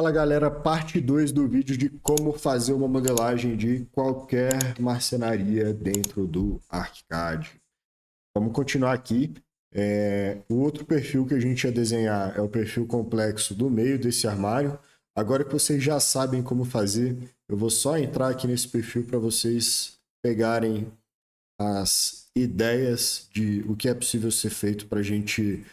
Fala galera, parte 2 do vídeo de como fazer uma modelagem de qualquer marcenaria dentro do ArchiCAD. Vamos continuar aqui. O outro perfil que a gente ia desenhar é o perfil complexo do meio desse armário. Agora que vocês já sabem como fazer, eu vou só entrar aqui nesse perfil para vocês pegarem as ideias de o que é possível ser feito para a gente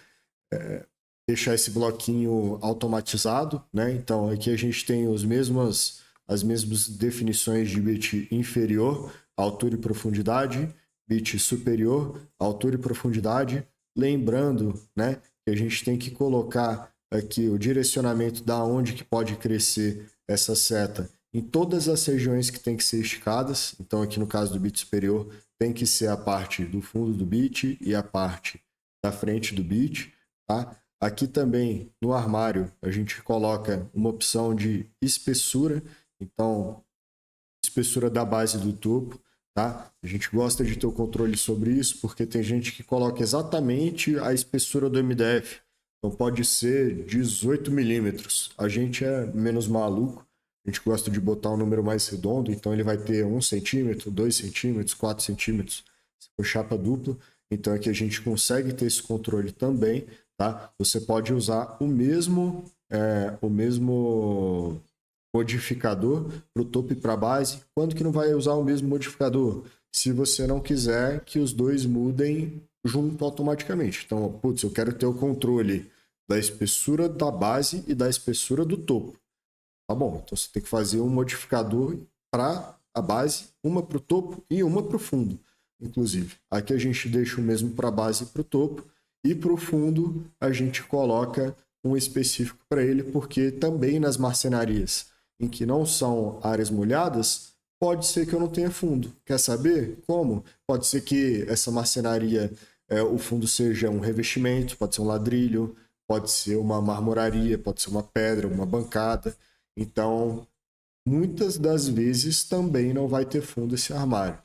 deixar esse bloquinho automatizado, né? Então aqui a gente tem as mesmas definições de bit inferior, altura e profundidade, bit superior, altura e profundidade. Lembrando, né, que a gente tem que colocar aqui o direcionamento da onde que pode crescer essa seta em todas as regiões que tem que ser esticadas. Então aqui no caso do bit superior tem que ser a parte do fundo do bit e a parte da frente do bit, tá? Aqui também no armário a gente coloca uma opção de espessura, então espessura da base do topo, tá? A gente gosta de ter o controle sobre isso porque tem gente que coloca exatamente a espessura do MDF, então pode ser 18 milímetros. A gente é menos maluco, a gente gosta de botar um número mais redondo, então ele vai ter 1 centímetro, 2 centímetros, 4 centímetros, se for chapa dupla. Então aqui a gente consegue ter esse controle também. Tá? Você pode usar o mesmo modificador para o topo e para a base. Quando que não vai usar o mesmo modificador? Se você não quiser que os dois mudem junto automaticamente. Então, putz, eu quero ter o controle da espessura da base e da espessura do topo. Tá bom, então você tem que fazer um modificador para a base, uma para o topo e uma para o fundo, inclusive. Aqui a gente deixa o mesmo para a base e para o topo. E para o fundo, a gente coloca um específico para ele, porque também nas marcenarias em que não são áreas molhadas, pode ser que eu não tenha fundo. Quer saber como? Pode ser que essa marcenaria, o fundo seja um revestimento, pode ser um ladrilho, pode ser uma marmoraria, pode ser uma pedra, uma bancada. Então, muitas das vezes também não vai ter fundo esse armário,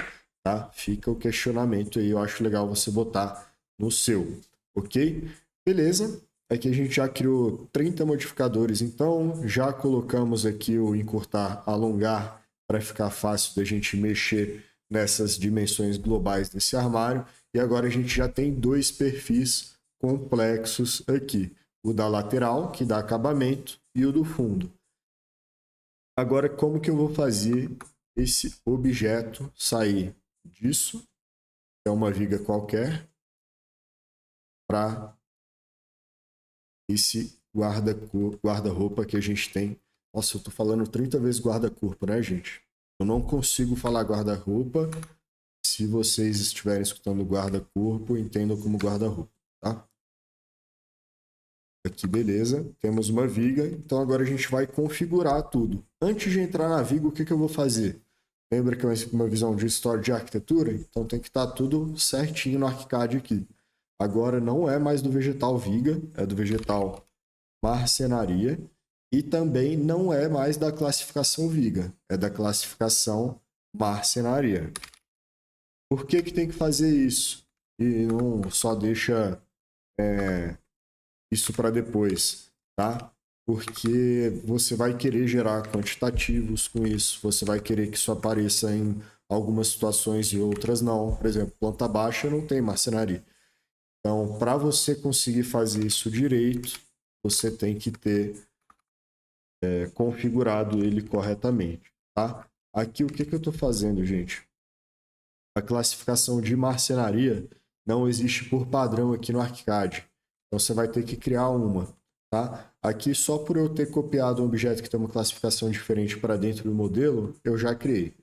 tá? Fica o questionamento aí, eu acho legal você botar no seu. Ok? Beleza. Aqui a gente já criou 30 modificadores, então já colocamos aqui o encurtar, alongar, para ficar fácil da gente mexer nessas dimensões globais desse armário. E agora a gente já tem dois perfis complexos aqui. O da lateral, que dá acabamento, e o do fundo. Agora, como que eu vou fazer esse objeto sair disso, que é uma viga qualquer, para esse guarda-roupa que a gente tem. Nossa, eu tô falando 30 vezes guarda-corpo, né, gente? Eu não consigo falar guarda-roupa. Se vocês estiverem escutando guarda-corpo, entendam como guarda-roupa, tá? Aqui, beleza. Temos uma viga. Então, agora a gente vai configurar tudo. Antes de entrar na viga, o que eu vou fazer? Lembra que é uma visão de história de arquitetura? Então, tem que estar tudo certinho no ArchiCAD aqui. Agora, não é mais do vegetal viga, é do vegetal marcenaria. E também não é mais da classificação viga, é da classificação marcenaria. Por que tem que fazer isso? E não só deixa isso para depois, tá? Porque você vai querer gerar quantitativos com isso, você vai querer que isso apareça em algumas situações e outras não. Por exemplo, planta baixa não tem marcenaria. Então, para você conseguir fazer isso direito, você tem que ter configurado ele corretamente, tá? Aqui o que eu estou fazendo, gente? A classificação de marcenaria não existe por padrão aqui no ArchiCAD. Então você vai ter que criar uma, tá? Aqui só por eu ter copiado um objeto que tem uma classificação diferente para dentro do modelo, eu já criei.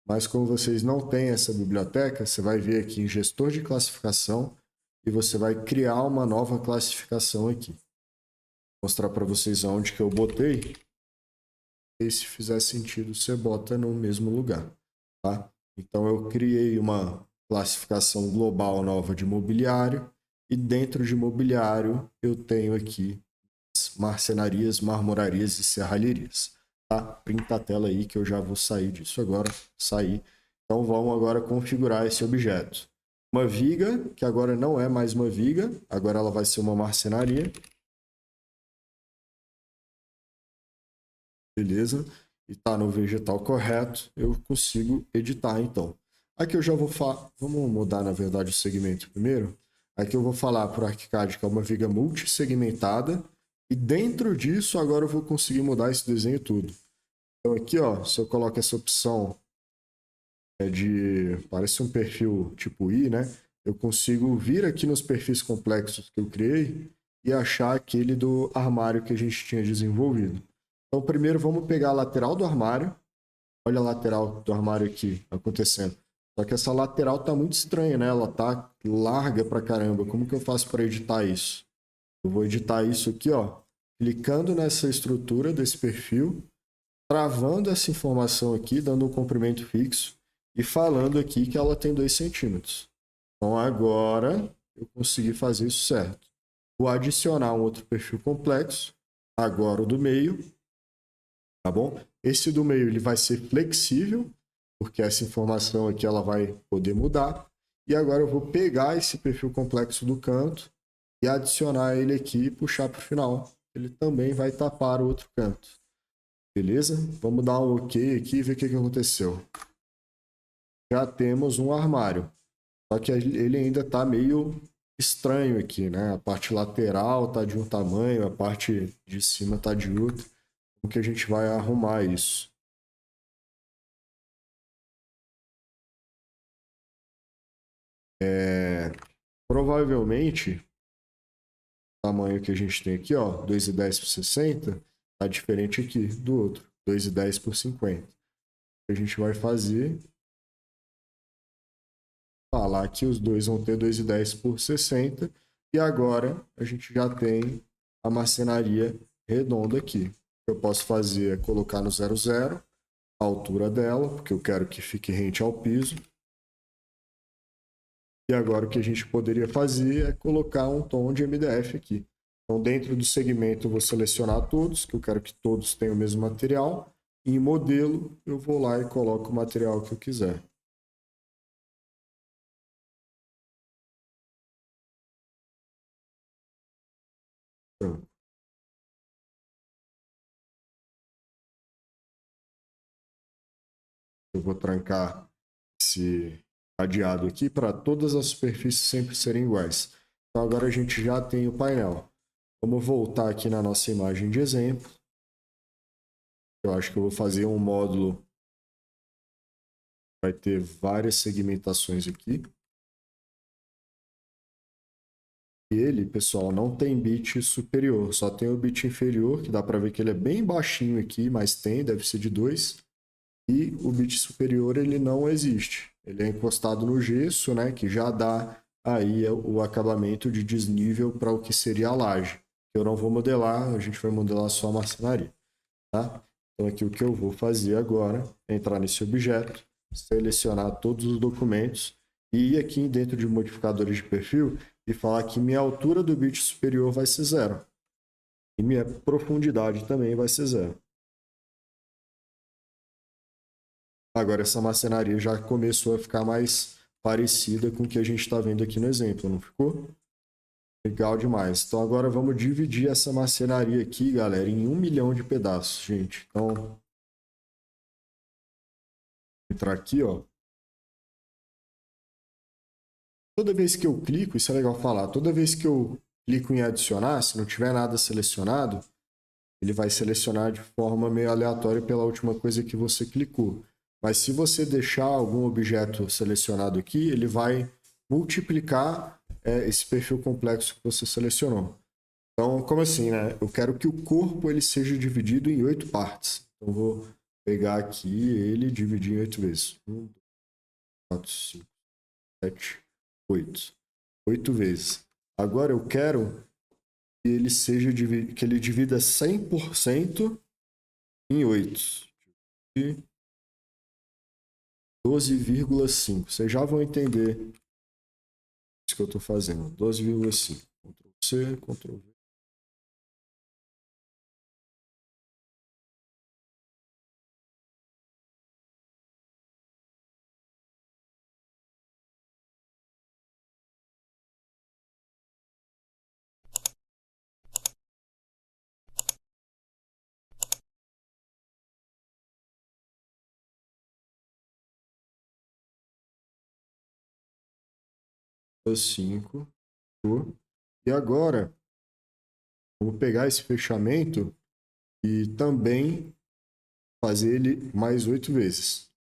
Mas como vocês não têm essa biblioteca, você vai vir aqui em gestor de classificação e você vai criar uma nova classificação aqui. Vou mostrar para vocês aonde que eu botei. E se fizer sentido, você bota no mesmo lugar, tá? Então eu criei uma classificação global nova de mobiliário e dentro de mobiliário eu tenho aqui as marcenarias, marmorarias e serralherias, tá? Printa a tela aí que eu já vou sair disso agora, sair. Então vamos agora configurar esse objeto. Uma viga, que agora não é mais uma viga, agora ela vai ser uma marcenaria. beleza? E está no vegetal correto, eu consigo editar então. Aqui eu já vou falar, vamos mudar na verdade o segmento primeiro. Aqui eu vou falar para o ArchiCAD que é uma viga multissegmentada e dentro disso agora eu vou conseguir mudar esse desenho tudo. Então aqui, ó, se eu coloco essa opção parece um perfil tipo I, né? Eu consigo vir aqui nos perfis complexos que eu criei e achar aquele do armário que a gente tinha desenvolvido. Então, primeiro vamos pegar a lateral do armário. Olha a lateral do armário aqui acontecendo. Só que essa lateral tá muito estranha, né? Ela tá larga pra caramba. Como que eu faço para editar isso? Eu vou editar isso aqui, ó, clicando nessa estrutura desse perfil, travando essa informação aqui, dando um comprimento fixo e falando aqui que ela tem 2 centímetros. Então agora eu consegui fazer isso certo. Vou adicionar um outro perfil complexo, agora o do meio, tá bom? Esse do meio ele vai ser flexível, porque essa informação aqui ela vai poder mudar. E agora eu vou pegar esse perfil complexo do canto e adicionar ele aqui e puxar para o final. Ele também vai tapar o outro canto. Beleza? Vamos dar um OK aqui e ver o que aconteceu. Já temos um armário. Só que ele ainda está meio estranho aqui, né? A parte lateral está de um tamanho, a parte de cima está de outro. Como que a gente vai arrumar isso? Provavelmente, o tamanho que a gente tem aqui, ó, 2,10 por 60, tá diferente aqui do outro, 2,10 por 50. O que a gente vai fazer falar que os dois vão ter 2,10 por 60 e agora a gente já tem a marcenaria redonda aqui. O que eu posso fazer é colocar no 00 a altura dela, porque eu quero que fique rente ao piso. E agora o que a gente poderia fazer é colocar um tom de MDF aqui. Então, dentro do segmento, eu vou selecionar todos, que eu quero que todos tenham o mesmo material. E em modelo, eu vou lá e coloco o material que eu quiser. Então, eu vou trancar esse cadeado aqui para todas as superfícies sempre serem iguais. Então, agora a gente já tem o painel. Vamos voltar aqui na nossa imagem de exemplo. Eu acho que eu vou fazer um módulo. Vai ter várias segmentações aqui. E ele, pessoal, não tem bit superior, só tem o bit inferior, que dá para ver que ele é bem baixinho aqui, mas tem, deve ser de 2. E o bit superior ele não existe. Ele é encostado no gesso, né, que já dá aí o acabamento de desnível para o que seria a laje. Eu não vou modelar, a gente vai modelar só a marcenaria, tá? Então aqui o que eu vou fazer agora é entrar nesse objeto, selecionar todos os documentos e ir aqui dentro de modificadores de perfil e falar que minha altura do bit superior vai ser 0. E minha profundidade também vai ser 0. Agora essa marcenaria já começou a ficar mais parecida com o que a gente está vendo aqui no exemplo, não ficou? Legal demais. Então agora vamos dividir essa marcenaria aqui, galera, em 1 milhão de pedaços, gente. Então, vou entrar aqui, ó. Toda vez que eu clico, isso é legal falar, toda vez que eu clico em adicionar, se não tiver nada selecionado, ele vai selecionar de forma meio aleatória pela última coisa que você clicou. Mas se você deixar algum objeto selecionado aqui, ele vai multiplicar esse perfil complexo que você selecionou. Então, como assim, né? Eu quero que o corpo ele seja dividido em 8 partes. Então, vou pegar aqui ele e dividir em 8 vezes. 1, 2, 4, 5, 7, 8. 8 vezes. Agora eu quero que ele seja que ele divida 100% em 8. E 12,5. Vocês já vão entender isso que eu estou fazendo. 12,5. Ctrl C, Ctrl V. 5. E agora, vou pegar esse fechamento e também fazer ele mais 8 vezes.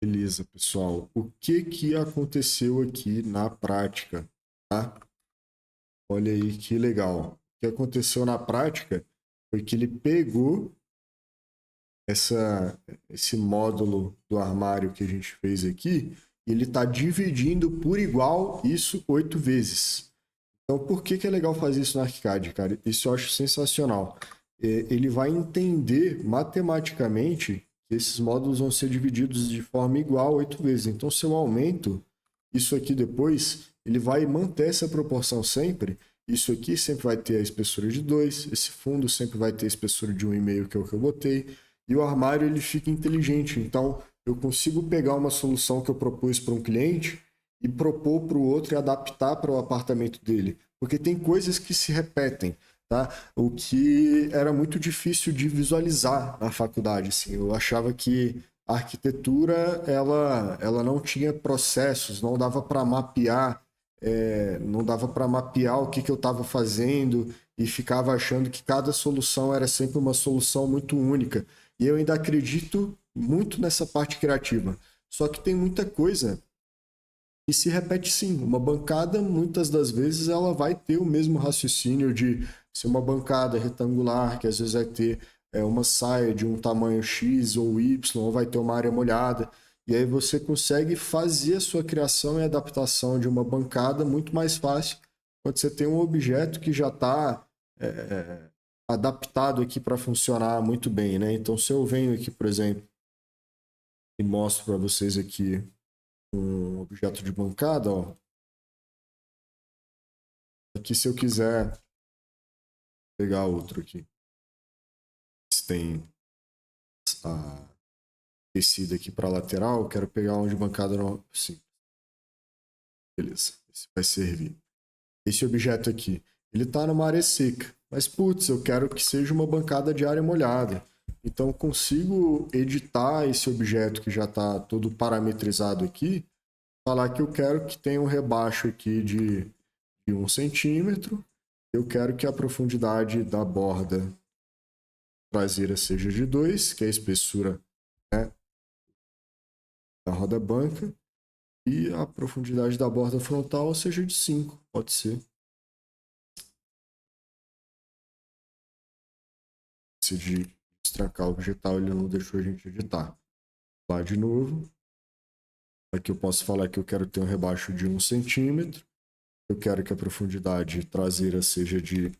Beleza, pessoal. O que que aconteceu aqui na prática, tá? Olha aí que legal. O que aconteceu na prática foi que ele pegou esse módulo do armário que a gente fez aqui e ele está dividindo por igual isso 8 vezes. Então, por que que é legal fazer isso no ArchiCAD, cara? Isso eu acho sensacional. Ele vai entender matematicamente que esses módulos vão ser divididos de forma igual 8 vezes. Então, se eu aumento isso aqui depois, ele vai manter essa proporção sempre. Isso aqui sempre vai ter a espessura de 2, esse fundo sempre vai ter a espessura de 1,5, que é o que eu botei. E o armário ele fica inteligente. Então, eu consigo pegar uma solução que eu propus para um cliente e propor para o outro e adaptar para o apartamento dele. Porque tem coisas que se repetem, tá? O que era muito difícil de visualizar na faculdade, assim. Eu achava que a arquitetura, ela não tinha processos, não dava para mapear, não dava para mapear o que eu estava fazendo e ficava achando que cada solução era sempre uma solução muito única. E eu ainda acredito muito nessa parte criativa. Só que tem muita coisa e se repete sim. Uma bancada, muitas das vezes, ela vai ter o mesmo raciocínio de ser uma bancada retangular, que às vezes vai ter uma saia de um tamanho X ou Y, ou vai ter uma área molhada. E aí você consegue fazer a sua criação e adaptação de uma bancada muito mais fácil quando você tem um objeto que já está adaptado aqui para funcionar muito bem, né? Então, se eu venho aqui, por exemplo, e mostro para vocês aqui um objeto de bancada, ó. Aqui, se eu quiser pegar outro aqui, tem a descida aqui para lateral, eu quero pegar um de bancada no... Sim, beleza. Esse vai servir. Esse objeto aqui, ele está numa área seca, mas putz, eu quero que seja uma bancada de área molhada. Então, eu consigo editar esse objeto que já está todo parametrizado aqui, falar que eu quero que tenha um rebaixo aqui de 1 centímetro, eu quero que a profundidade da borda traseira seja de 2, que é a espessura, né, da roda banca, e a profundidade da borda frontal seja de 5, pode ser. Se de destrancar o vegetal, ele não deixou a gente editar. Lá de novo. Aqui eu posso falar que eu quero ter um rebaixo de 1 centímetro. Eu quero que a profundidade traseira seja de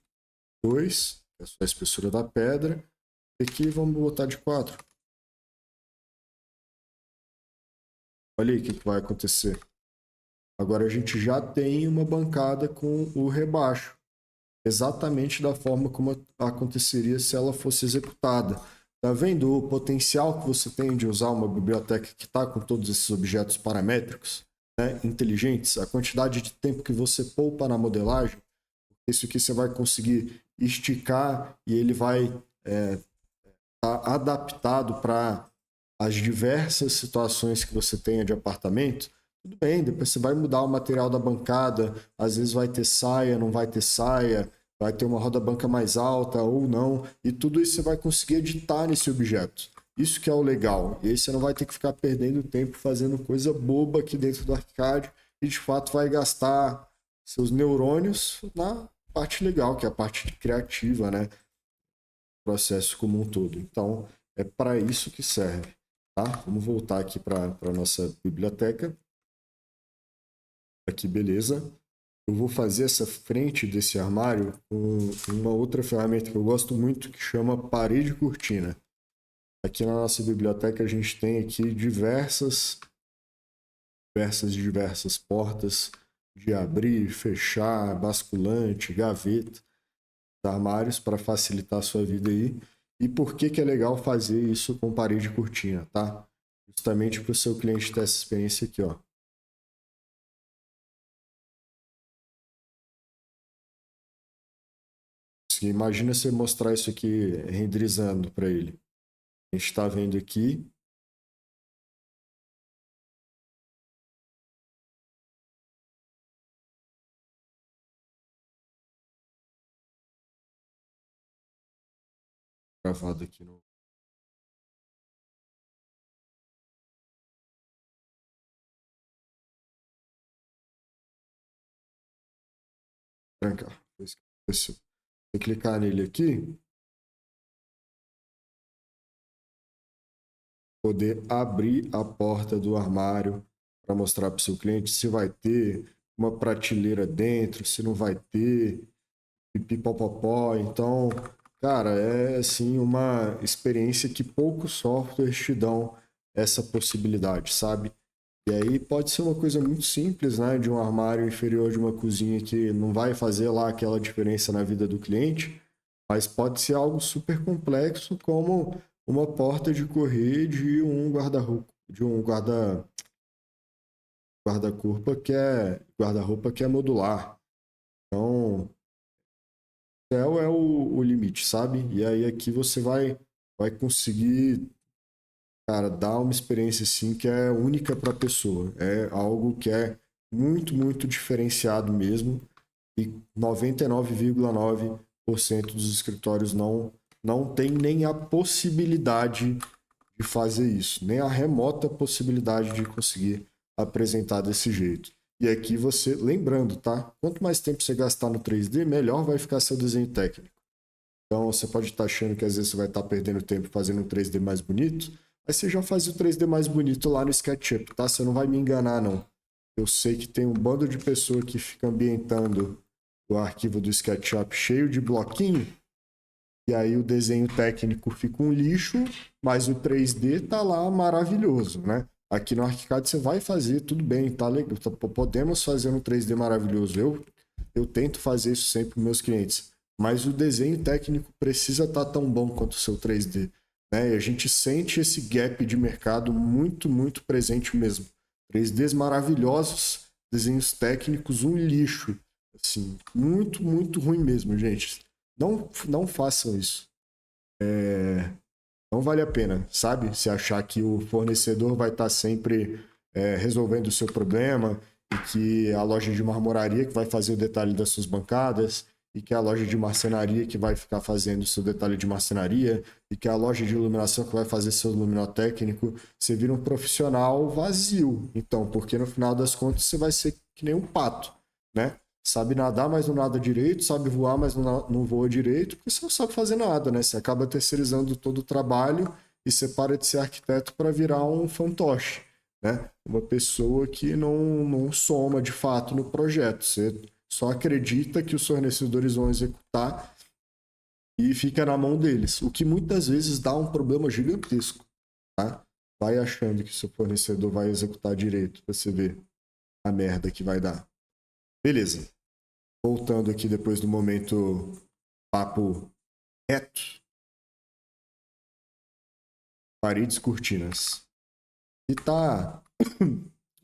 2, que é só a espessura da pedra. E aqui vamos botar de 4. Olha aí o que vai acontecer. Agora a gente já tem uma bancada com o rebaixo, exatamente da forma como aconteceria se ela fosse executada. Tá vendo o potencial que você tem de usar uma biblioteca que está com todos esses objetos paramétricos, né, inteligentes? A quantidade de tempo que você poupa na modelagem, isso que você vai conseguir esticar e ele vai tá adaptado para as diversas situações que você tenha de apartamento. Tudo bem, depois você vai mudar o material da bancada, às vezes vai ter saia, não vai ter saia, vai ter uma roda banca mais alta ou não, e tudo isso você vai conseguir editar nesse objeto. Isso que é o legal. E aí você não vai ter que ficar perdendo tempo fazendo coisa boba aqui dentro do ArchiCAD e de fato vai gastar seus neurônios na parte legal, que é a parte criativa, né? Processo como um todo. Então, é para isso que serve. Tá? Vamos voltar aqui para a nossa biblioteca. Aqui, beleza. Eu vou fazer essa frente desse armário com uma outra ferramenta que eu gosto muito, que chama parede cortina. Aqui na nossa biblioteca a gente tem aqui diversas portas de abrir, fechar, basculante, gaveta, armários para facilitar a sua vida aí. E por que que é legal fazer isso com parede e cortina, tá? Justamente para o seu cliente ter essa experiência aqui, ó. Imagina você mostrar isso aqui renderizando para ele. A gente está vendo aqui. Gravado aqui no. Trancar. Se você clicar nele aqui, poder abrir a porta do armário para mostrar para o seu cliente se vai ter uma prateleira dentro, se não vai ter, pipipopopó. Então, cara, é assim uma experiência que poucos softwares te dão essa possibilidade, sabe? E aí pode ser uma coisa muito simples, né? De um armário inferior de uma cozinha que não vai fazer lá aquela diferença na vida do cliente, mas pode ser algo super complexo, como uma porta de correr de um guarda-roupa, de um guarda-roupa que é modular. Então, céu é o limite, sabe? E aí aqui você vai conseguir, cara, dar uma experiência assim que é única para a pessoa. É algo que é muito, muito diferenciado mesmo. E 99,9% dos escritórios não tem nem a possibilidade de fazer isso, nem a remota possibilidade de conseguir apresentar desse jeito. E aqui você, lembrando, tá? Quanto mais tempo você gastar no 3D, melhor vai ficar seu desenho técnico. Então você pode estar achando que às vezes você vai estar perdendo tempo fazendo um 3D mais bonito, mas você já faz o 3D mais bonito lá no SketchUp, tá? Você não vai me enganar, não. Eu sei que tem um bando de pessoa que fica ambientando o arquivo do SketchUp cheio de bloquinho, e aí o desenho técnico fica um lixo, mas o 3D tá lá maravilhoso, né? Aqui no ArchiCAD você vai fazer, tudo bem, tá legal, podemos fazer um 3D maravilhoso. Eu tento fazer isso sempre com meus clientes, mas o desenho técnico precisa estar tão bom quanto o seu 3D, né? E a gente sente esse gap de mercado muito, muito presente mesmo. 3Ds maravilhosos, desenhos técnicos, um lixo. Assim, muito, muito ruim mesmo, gente. Não façam isso. Não vale a pena, sabe? Se achar que o fornecedor vai estar sempre resolvendo o seu problema e que a loja de marmoraria que vai fazer o detalhe das suas bancadas e que a loja de marcenaria que vai ficar fazendo o seu detalhe de marcenaria e que a loja de iluminação que vai fazer seu luminotécnico, você vira um profissional vazio. Então, porque no final das contas você vai ser que nem um pato, né? Sabe nadar, mas não nada direito, sabe voar, mas não voa direito, porque você não sabe fazer nada, né? Você acaba terceirizando todo o trabalho e você para de ser arquiteto para virar um fantoche, né? Uma pessoa que não soma de fato no projeto. Você só acredita que os fornecedores vão executar e fica na mão deles, o que muitas vezes dá um problema gigantesco, tá? Vai achando que seu fornecedor vai executar direito para você ver a merda que vai dar. Beleza. Voltando aqui depois do momento papo reto, paredes cortinas. E tá.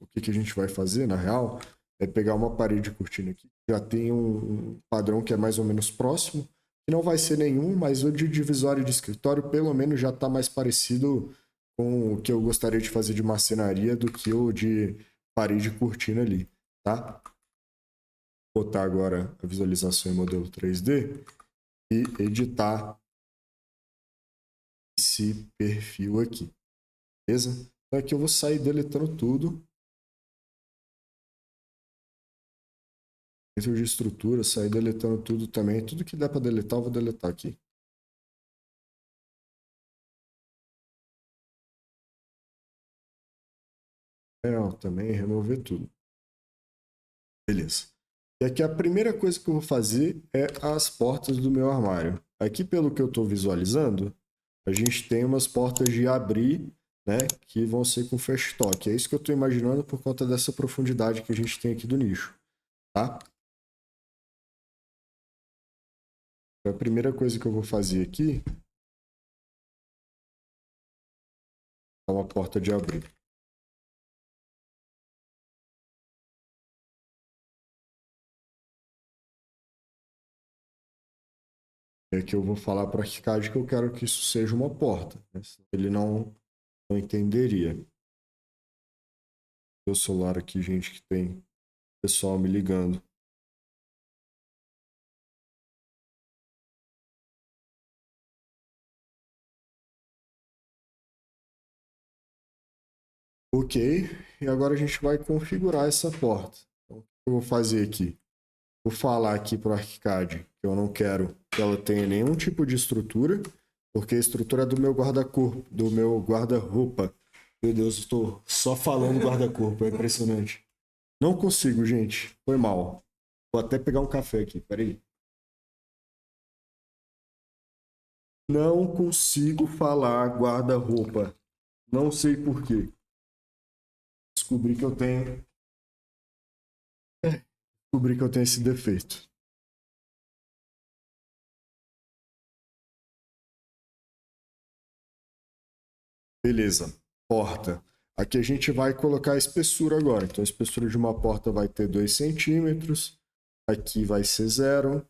O que, que a gente vai fazer, na real, é pegar uma parede de cortina aqui. Já tem um padrão que é mais ou menos próximo, que não vai ser nenhum, mas o de divisório de escritório, pelo menos, já está mais parecido com o que eu gostaria de fazer de marcenaria do que o de parede de cortina ali, tá? Vou botar agora a visualização em modelo 3D e editar esse perfil aqui, beleza? Então aqui eu vou sair deletando tudo. Dentro de estrutura, sair deletando tudo também. Tudo que dá para deletar, eu vou deletar aqui. Também, remover tudo. Beleza. E aqui a primeira coisa que eu vou fazer é as portas do meu armário. Aqui, pelo que eu estou visualizando, a gente tem umas portas de abrir, né, que vão ser com festoque. É isso que eu estou imaginando por conta dessa profundidade que a gente tem aqui do nicho. tá? A primeira coisa que eu vou fazer aqui é uma porta de abrir. É que eu vou falar para o ArchiCAD que eu quero que isso seja uma porta, né? Ele não entenderia. Meu celular aqui, gente, que tem pessoal me ligando. Ok, e agora a gente vai configurar essa porta. Então, o que eu vou fazer aqui? Vou falar aqui para o ArchiCAD que eu não quero que ela tenha nenhum tipo de estrutura, porque a estrutura é do meu guarda-corpo, do meu guarda-roupa. Meu Deus, estou só falando guarda-corpo, é impressionante. Não consigo, gente. Foi mal. Vou até pegar um café aqui, peraí. Não consigo falar guarda-roupa. Não sei por quê. Descobri que eu tenho. Descobri que eu tenho esse defeito. Beleza. Porta. Aqui a gente vai colocar a espessura agora. Então a espessura de uma porta vai ter 2 centímetros. Aqui vai ser 0.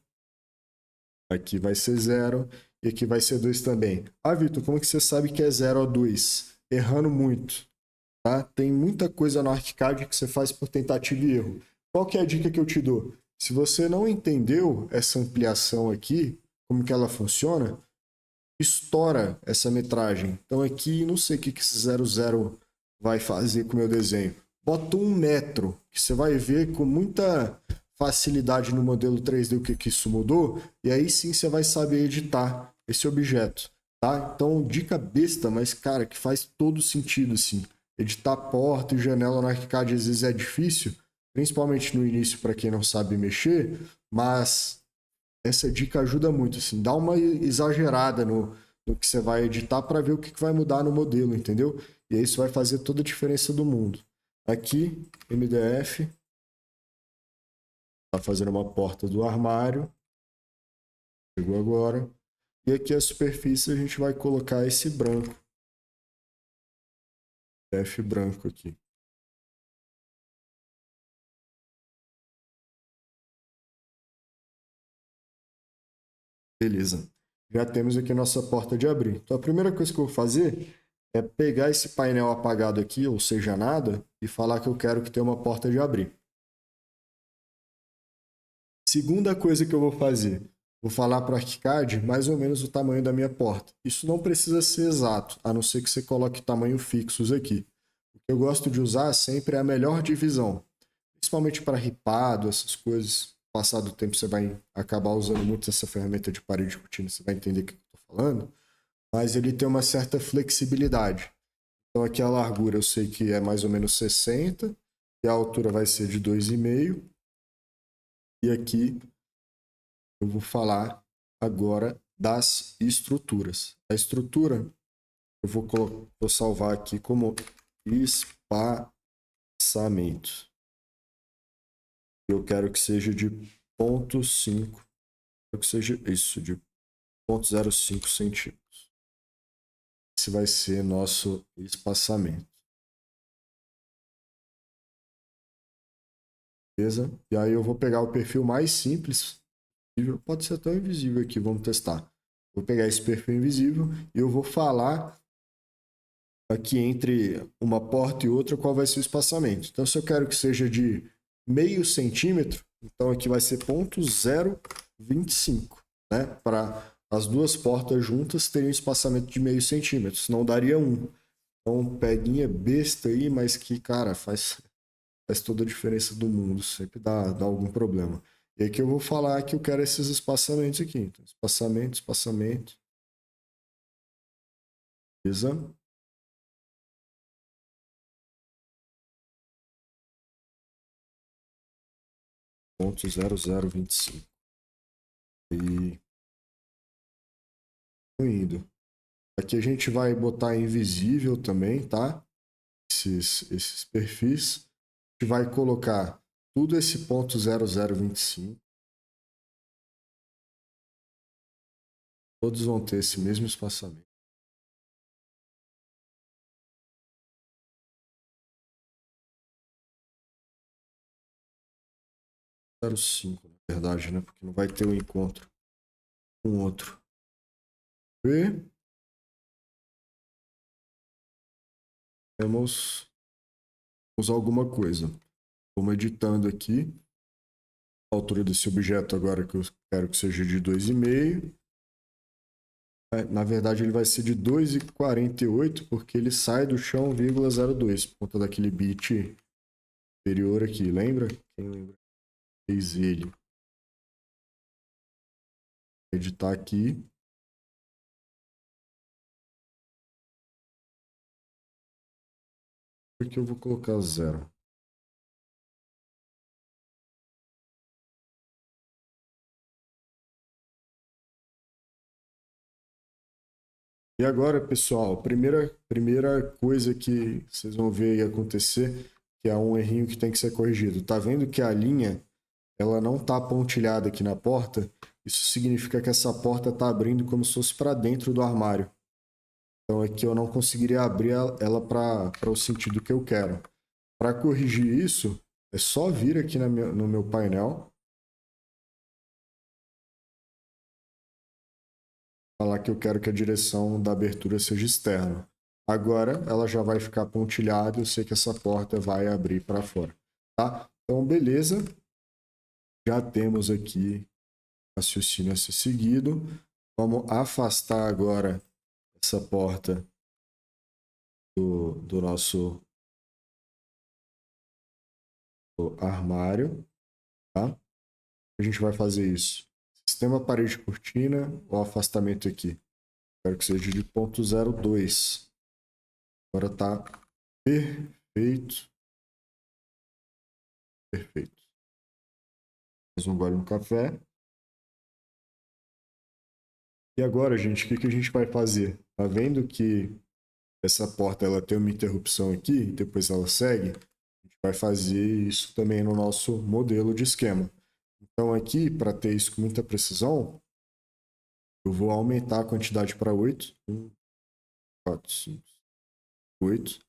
Aqui vai ser 0. E aqui vai ser 2 também. Ah, Vitor, como é que você sabe que é 0 ou 2? Errando muito. Tá? Tem muita coisa no ArchiCAD que você faz por tentativa e erro. Qual que é a dica que eu te dou? Se você não entendeu essa ampliação aqui, como que ela funciona, estoura essa metragem. Então aqui, não sei o que esse 00 vai fazer com o meu desenho. Bota 1 metro, que você vai ver com muita facilidade no modelo 3D o que, que isso mudou, e aí sim você vai saber editar esse objeto. Tá? Então, dica besta, mas cara, que faz todo sentido assim. Editar porta e janela no ArchiCAD às vezes é difícil, principalmente no início para quem não sabe mexer, mas essa dica ajuda muito, assim, dá uma exagerada no que você vai editar para ver o que vai mudar no modelo, entendeu? E aí isso vai fazer toda a diferença do mundo. Aqui, MDF, tá fazendo uma porta do armário, chegou agora. E aqui a superfície a gente vai colocar esse branco, F branco aqui. Beleza. Já temos aqui nossa porta de abrir. Então a primeira coisa que eu vou fazer é pegar esse painel apagado aqui, ou seja, nada, e falar que eu quero que tenha uma porta de abrir. Segunda coisa que eu vou fazer, vou falar para o ArchiCAD mais ou menos o tamanho da minha porta. Isso não precisa ser exato, a não ser que você coloque tamanho fixos aqui. O que eu gosto de usar sempre é a melhor divisão, principalmente para ripado, essas coisas. Passado o tempo você vai acabar usando muito essa ferramenta de parede de cortina, você vai entender o que eu estou falando, mas ele tem uma certa flexibilidade. Então aqui a largura eu sei que é mais ou menos 60 e a altura vai ser de 2,5 e aqui eu vou falar agora das estruturas. A estrutura eu vou salvar aqui como espaçamento. Eu quero que seja de 0,5, quero que seja isso, de 0,05 centímetros. Esse vai ser nosso espaçamento. Beleza? E aí eu vou pegar o perfil mais simples, pode ser até invisível aqui, vamos testar. Vou pegar esse perfil invisível e eu vou falar aqui entre uma porta e outra qual vai ser o espaçamento. Então, se eu quero que seja de 0,5 centímetro, então aqui vai ser 0,025, né? Para as duas portas juntas terem um espaçamento de 0,5 centímetro, senão daria 1. Então, peguinha besta aí, mas que, cara, faz toda a diferença do mundo, sempre dá algum problema. E aqui eu vou falar que eu quero esses espaçamentos aqui. Então, espaçamento, beleza? 0,0025. E indo. Aqui a gente vai botar invisível também, tá? Esses perfis. A gente vai colocar tudo esse ponto 0025. Todos vão ter esse mesmo espaçamento. 0,5, na verdade, né? Porque não vai ter um encontro com outro. E temos alguma coisa. Vamos editando aqui. A altura desse objeto agora que eu quero que seja de 2,5. Na verdade, ele vai ser de 2,48 porque ele sai do chão, 0,02, por conta daquele bit anterior aqui. Lembra? Quem lembra? Fez ele. Vou editar aqui. Porque eu vou colocar 0. E agora, pessoal, primeira coisa que vocês vão ver aí acontecer, que é um errinho que tem que ser corrigido. Tá vendo que a linha ela não tá pontilhada aqui na porta? Isso significa que essa porta tá abrindo como se fosse para dentro do armário. Então aqui eu não conseguiria abrir ela para o sentido que eu quero. Para corrigir isso, é só vir aqui no meu painel, falar que eu quero que a direção da abertura seja externa. Agora ela já vai ficar pontilhada, eu sei que essa porta vai abrir para fora, tá? Então, beleza. Já temos aqui raciocínio a ser seguido. Vamos afastar agora essa porta do nosso armário, tá? A gente vai fazer isso. Sistema parede cortina, o afastamento aqui. Quero que seja de 0,02. Agora tá perfeito. Perfeito. Mais um gole no café. E agora, gente, o que a gente vai fazer? Tá vendo que essa porta ela tem uma interrupção aqui, depois ela segue? A gente vai fazer isso também no nosso modelo de esquema. Então aqui, para ter isso com muita precisão, eu vou aumentar a quantidade para 8. 1, 4, 5, 8.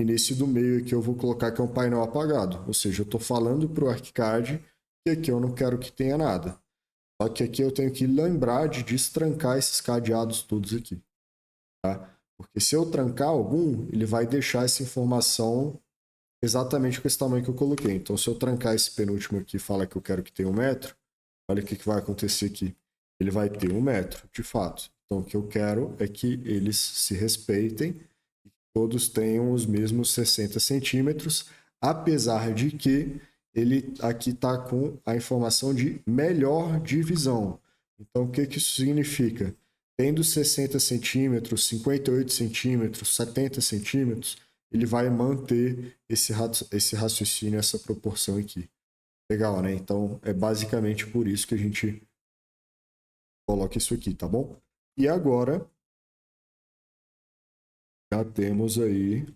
E nesse do meio aqui eu vou colocar que é um painel apagado. Ou seja, eu estou falando para o ArchiCAD que aqui eu não quero que tenha nada. Só que aqui eu tenho que lembrar de destrancar esses cadeados todos aqui. Tá? Porque se eu trancar algum, ele vai deixar essa informação exatamente com esse tamanho que eu coloquei. Então, se eu trancar esse penúltimo aqui e falar que eu quero que tenha 1 metro, olha o que vai acontecer aqui. Ele vai ter 1 metro, de fato. Então, o que eu quero é que eles se respeitem, todos tenham os mesmos 60 centímetros, apesar de que ele aqui está com a informação de melhor divisão. Então, o que isso significa? Tendo 60 centímetros, 58 centímetros, 70 centímetros, ele vai manter esse raciocínio, essa proporção aqui. Legal, né? Então, é basicamente por isso que a gente coloca isso aqui, tá bom? E agora, já temos aí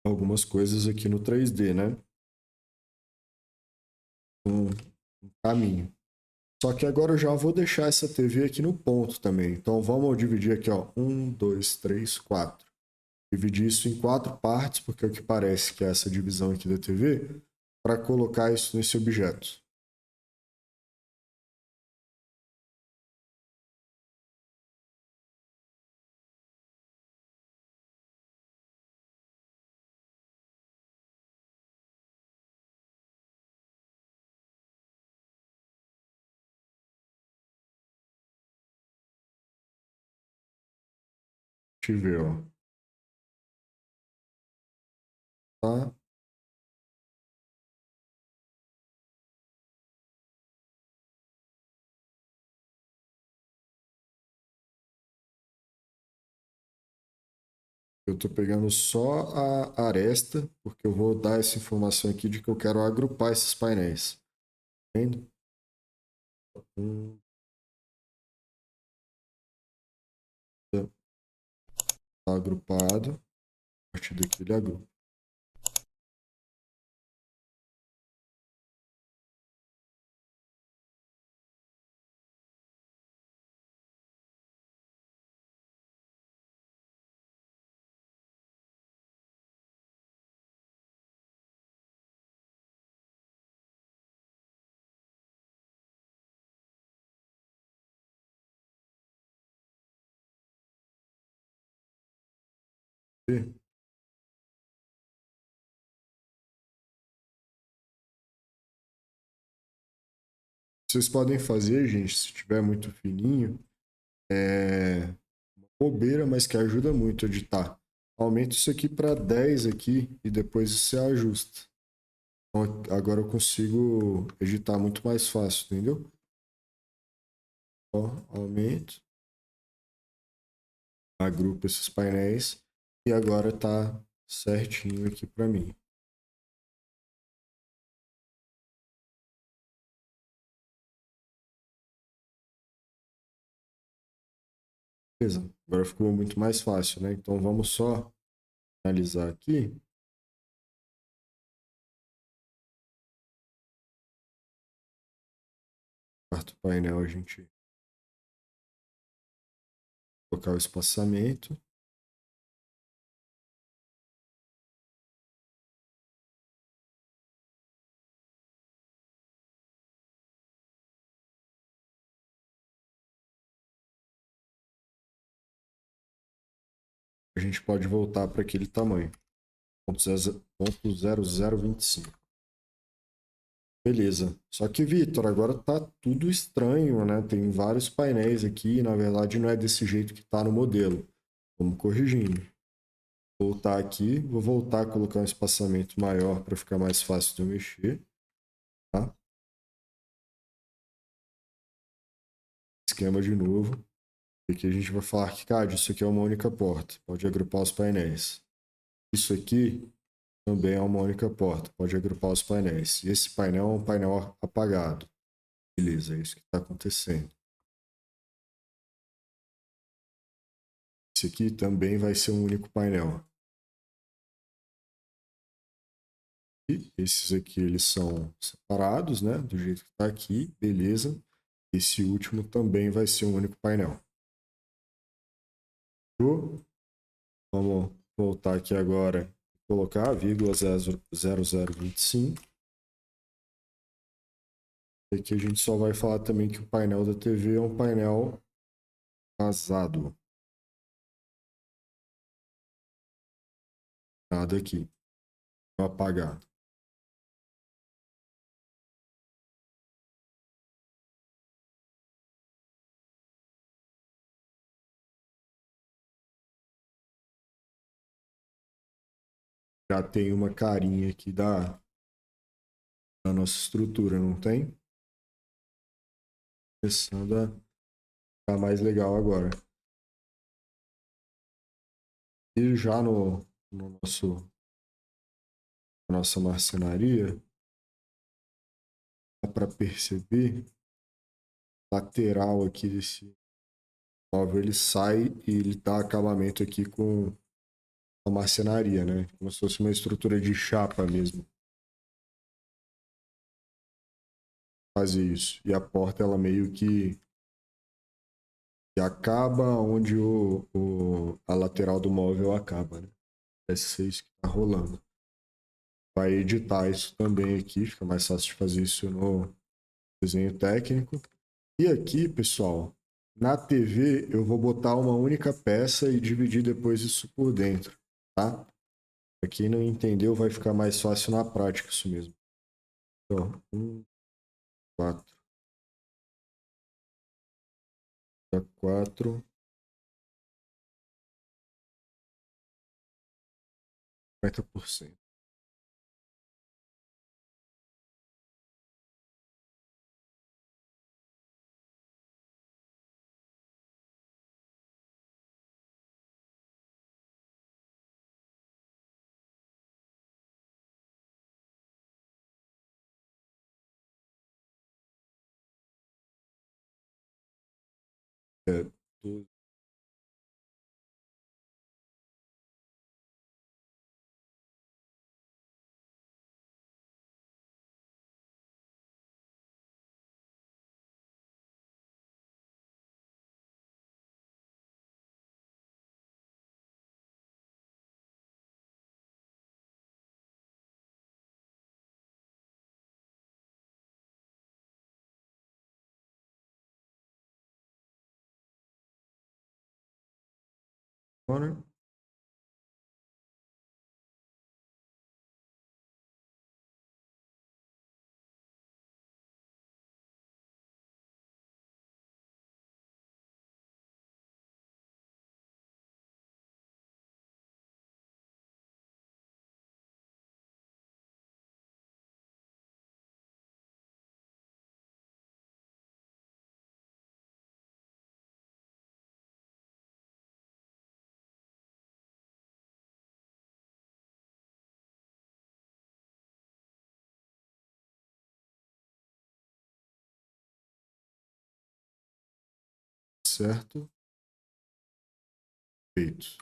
algumas coisas aqui no 3D, né? Um caminho. Só que agora eu já vou deixar essa TV aqui no ponto também. Então vamos dividir aqui, ó. 1, 2, 3, 4. Dividir isso em 4 partes, porque é o que parece que é essa divisão aqui da TV, para colocar isso nesse objeto. Deixa eu ver, ó. Tá? Eu estou pegando só a aresta, porque eu vou dar essa informação aqui de que eu quero agrupar esses painéis. Tá vendo? Tá agrupado. A partir daqui ele agrupa. Vocês podem fazer, gente, se tiver muito fininho, uma bobeira, mas que ajuda muito a editar. Aumenta isso aqui para 10 aqui e depois você ajusta. Então, agora eu consigo editar muito mais fácil, entendeu? Ó, aumento, agrupo esses painéis e agora tá certinho aqui para mim. Beleza, agora ficou muito mais fácil, né? Então vamos só analisar aqui. Quarto painel a gente colocar o espaçamento. A gente pode voltar para aquele tamanho, 0.0025. Beleza. Só que, Vitor, agora tá tudo estranho, né? Tem vários painéis aqui, na verdade não é desse jeito que tá no modelo. Vamos corrigindo. Vou voltar aqui, vou voltar a colocar um espaçamento maior para ficar mais fácil de eu mexer, tá? Esquema de novo. E aqui a gente vai falar que, cara, isso aqui é uma única porta. Pode agrupar os painéis. Isso aqui também é uma única porta. Pode agrupar os painéis. E esse painel é um painel apagado. Beleza, é isso que está acontecendo. Esse aqui também vai ser um único painel. E esses aqui, eles são separados, né? Do jeito que está aqui, beleza. Esse último também vai ser um único painel. Vamos voltar aqui agora e colocar a vírgula 0025. E aqui a gente só vai falar também que o painel da TV é um painel vazado. Nada aqui. Apagado. Já tem uma carinha aqui da nossa estrutura, não tem? Começando a ficar mais legal agora. E já no nossa marcenaria, dá para perceber, lateral aqui desse móvel, ele sai e ele dá acabamento aqui com a marcenaria, né? Como se fosse uma estrutura de chapa mesmo. Fazer isso. E a porta, ela meio que acaba onde a lateral do móvel acaba, né? Parece ser isso que tá rolando. Vai editar isso também aqui, fica mais fácil de fazer isso no desenho técnico. E aqui, pessoal, na TV eu vou botar uma única peça e dividir depois isso por dentro, tá? Pra quem não entendeu, vai ficar mais fácil na prática isso mesmo. Então, 4, 4, 50%. É, do- Agora, certo. Feito.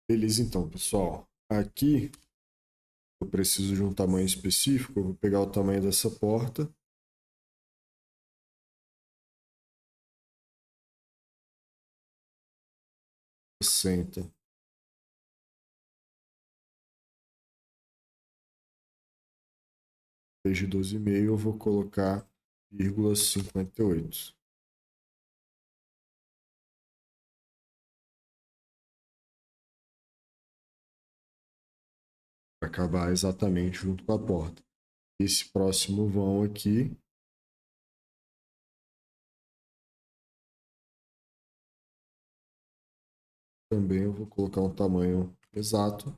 Beleza, então, pessoal. Aqui eu preciso de um tamanho específico. Eu vou pegar o tamanho dessa porta. Senta. Em vez de 12,5, eu vou colocar 0,58. Para acabar exatamente junto com a porta. Esse próximo vão aqui, também eu vou colocar um tamanho exato.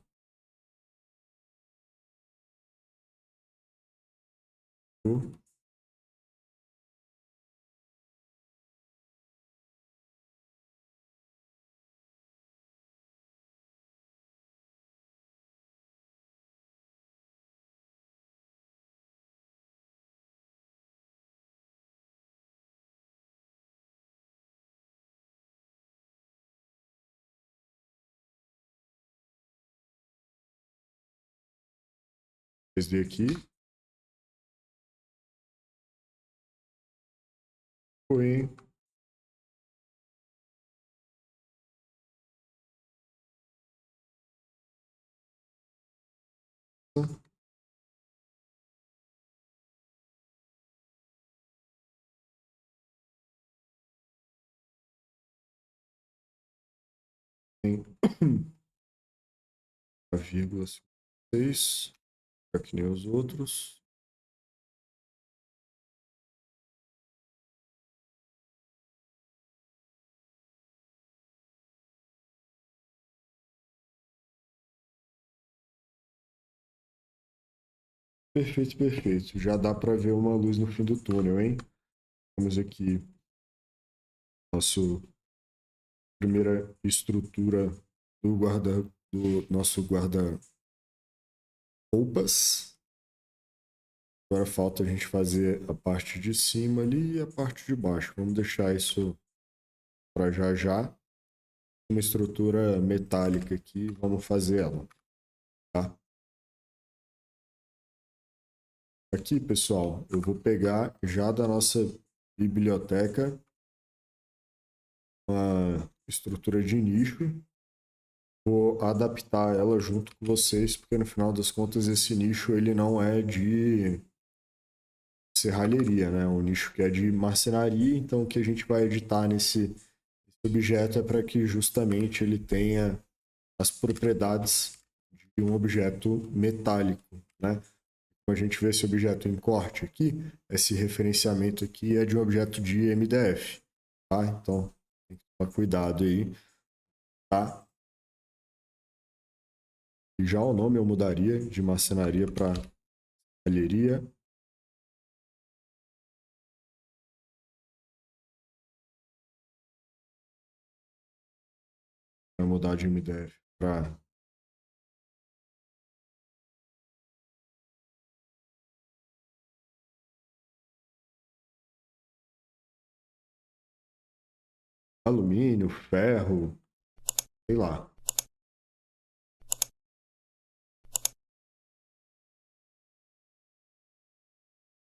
Vocês verem aqui. Foi. Tem 0,6, que nem os outros. Perfeito, perfeito. Já dá para ver uma luz no fim do túnel, hein? Vamos aqui, nossa primeira estrutura do nosso guarda-roupas. Agora falta a gente fazer a parte de cima ali e a parte de baixo. Vamos deixar isso para já já. Uma estrutura metálica aqui, vamos fazer ela, tá? Aqui, pessoal, eu vou pegar já da nossa biblioteca uma estrutura de nicho, vou adaptar ela junto com vocês, porque no final das contas esse nicho ele não é de serralheria, né? É um nicho que é de marcenaria, então o que a gente vai editar nesse objeto é para que justamente ele tenha as propriedades de um objeto metálico, né? Quando a gente vê esse objeto em corte aqui, esse referenciamento aqui é de um objeto de MDF, tá? Então, tem que tomar cuidado aí, tá? E já o nome eu mudaria de marcenaria para alheria. Vai mudar de MDF para alumínio, ferro, sei lá.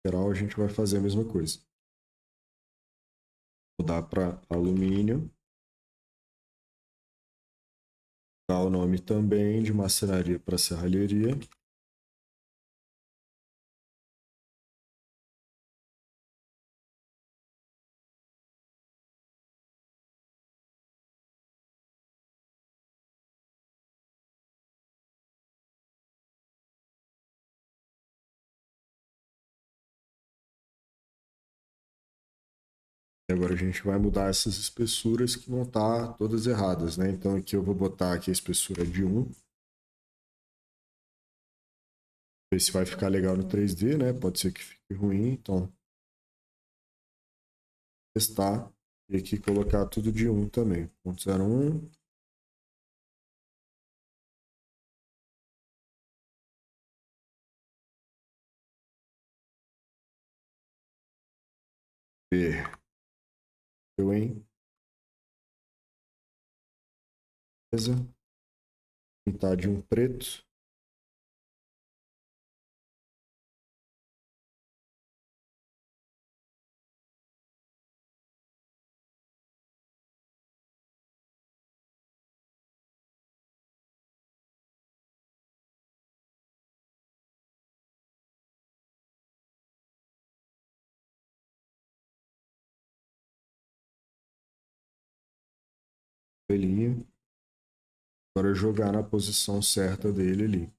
Em geral, a gente vai fazer a mesma coisa. Mudar para alumínio. Dar o nome também de marcenaria para serralheria. E agora a gente vai mudar essas espessuras que vão estar todas erradas, né? Então aqui eu vou botar aqui a espessura de 1. Ver se vai ficar legal no 3D, né? Pode ser que fique ruim, então testar e aqui colocar tudo de 1 também. 0,01. Ver. Eu, hein? Beleza. Pintar de um preto. Ele agora jogar na posição certa dele ali.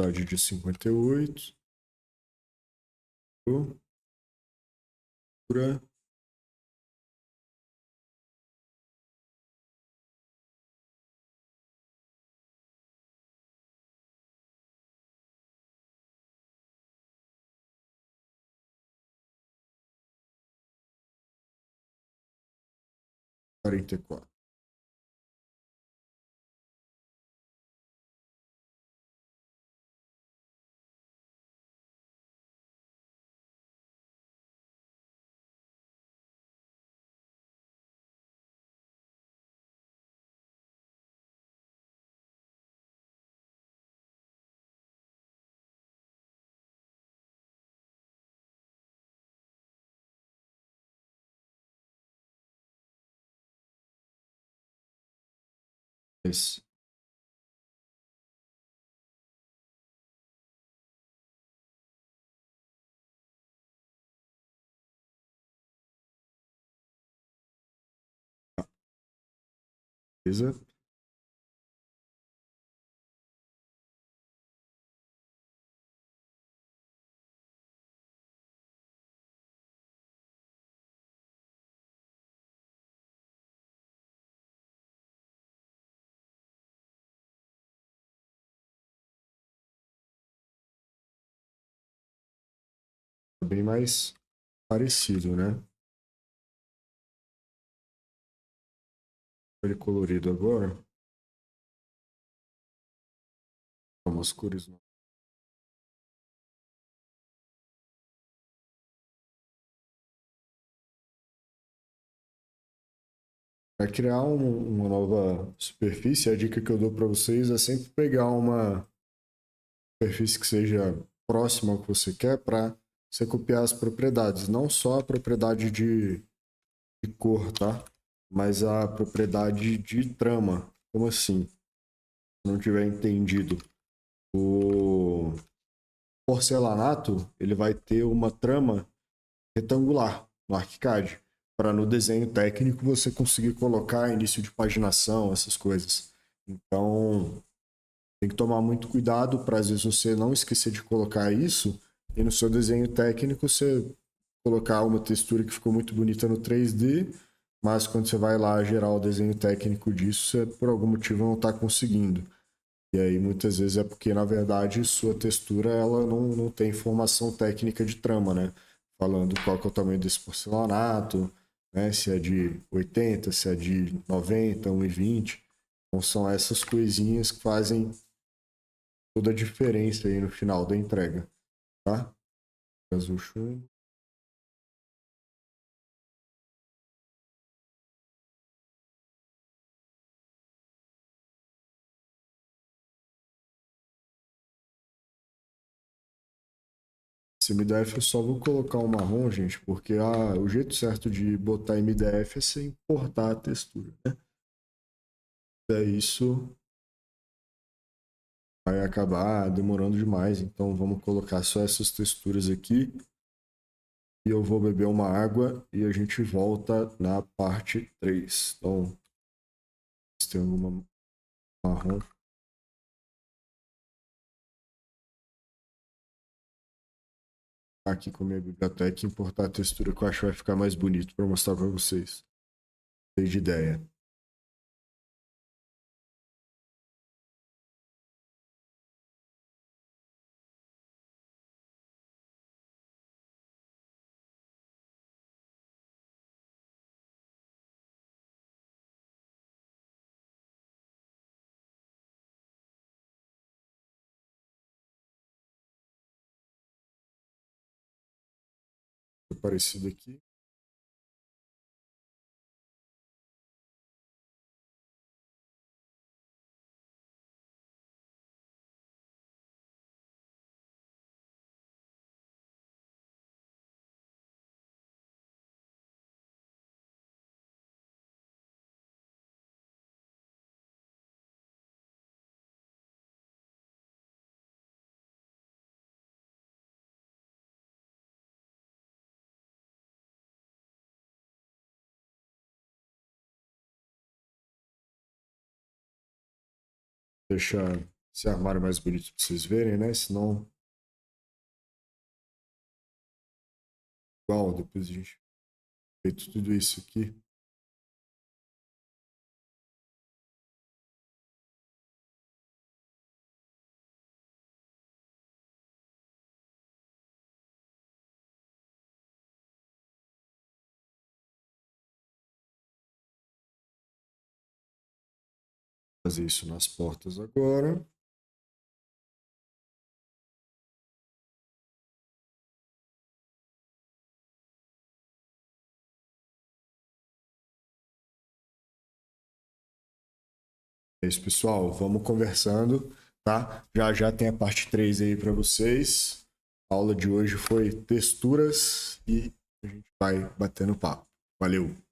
Idade de 58. Cura. 44. Esse. Beleza. Bem mais parecido, né? Ele colorido agora. Umas cores. Para criar uma nova superfície, a dica que eu dou para vocês é sempre pegar uma superfície que seja próxima ao que você quer para você copiar as propriedades, não só a propriedade de cor, tá? Mas a propriedade de trama. Como assim? Se não tiver entendido, o porcelanato ele vai ter uma trama retangular no ArchiCAD, para no desenho técnico você conseguir colocar início de paginação, essas coisas. Então, tem que tomar muito cuidado para às vezes você não esquecer de colocar isso e no seu desenho técnico você colocar uma textura que ficou muito bonita no 3D, mas quando você vai lá gerar o desenho técnico disso, você por algum motivo não está conseguindo. E aí muitas vezes é porque, na verdade, sua textura ela não tem informação técnica de trama, né? Falando qual que é o tamanho desse porcelanato, né? Se é de 80, se é de 90, 1,20. Então são essas coisinhas que fazem toda a diferença aí no final da entrega, tá? Azul chumbo. Esse MDF eu só vou colocar o marrom, gente, porque o jeito certo de botar MDF é sem importar a textura, né? É isso, vai acabar demorando demais, então vamos colocar só essas texturas aqui. e eu vou beber uma água e a gente volta na parte 3. Então, se tem alguma marrom. Aqui com a minha biblioteca e importar a textura que eu acho que vai ficar mais bonito para mostrar para vocês. Dei de ideia. Parecido aqui. Deixar esse armário mais bonito para vocês verem, né? Senão, igual, depois a gente feito tudo isso aqui. Fazer isso nas portas agora. É isso, pessoal. Vamos conversando, tá? Já já tem a parte 3 aí para vocês. A aula de hoje foi texturas e a gente vai batendo papo. Valeu!